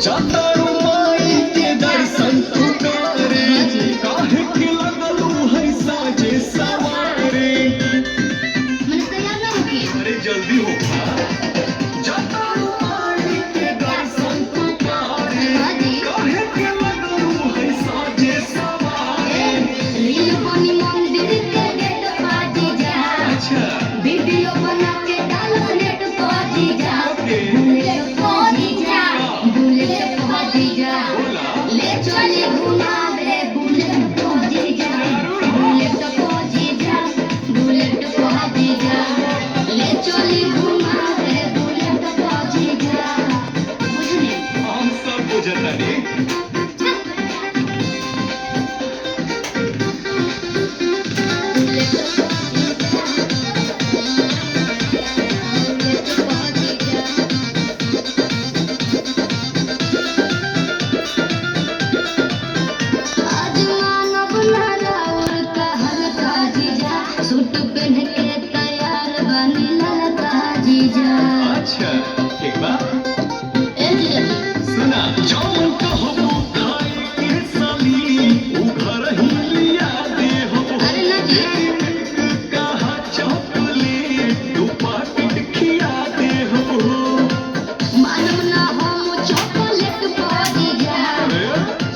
जातारू माई के दर्शन तू करे काहे के लगलू है साजे सवारे मैंने तैयार ना होके अरे जल्दी हो जातारू माई के दर्शन तू करे काहे के लगलू है साजे सवारे रील बनी मंदिर के गेट बाजी जा अच्छा वीडियो बना के डालो नेट बाजी जा बुलेट बाजी जा बुलेट बाजी जा ले चले घुमावे बुलेट बाजी जा बुलेट बाजी जा बुलेट बाजी जा ले चले घुमावे बुलेट बाजी जा बुझने हम सब बुझता रे सूट पहन के तैयार बनी ललका जीजा अच्छा एक बात ए जीजा सुना जाऊं कहबो खाए के साली उ घर ही लिया दे हो अरे ना जी कहा चॉकलेट तू पाकिट खिया दे हो मालूम ना हम चॉकलेट बाजी जा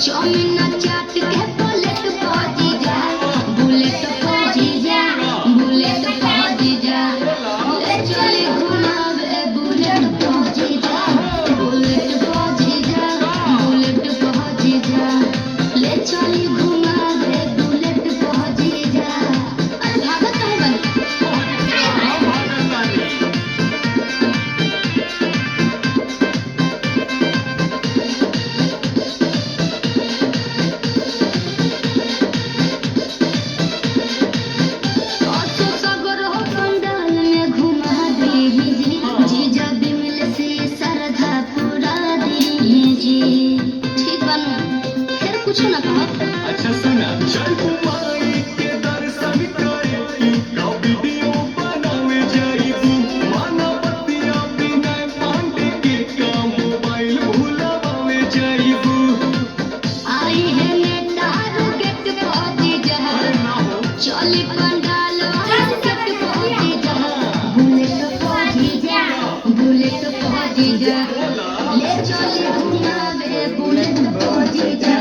चाउमीन चाट के प्लेट बाजी जा बुलेट बाजी जा बुलेट बाजी जा ले चले घुमावे बुलेट बाजी जा बुलेट बाजी जा बुलेट बाजी जा ले चले घुमावे बुलेट बाजी जा अरे भागत काहे बनी हम भागतानी आसो सागर हो पंडाल में घुमा दीजी जीजा बिमल से सरधा पूरा दीजी ठीक बनू फिर कुछ ना कहो अच्छा सुना चल कुमारी के दर्शन करे का वीडियो बनावे जाइबू मानवतिया बिना पांडे के का मोबाइल भुलावे जाइबू आई है नेता गेट पहुंची जा ना हो चली पंडाल गेट पहुंची जा बुलेट पहुंची जा बुलेट पहुंची जा ले चली घुमावे बुलेट पहुंची जा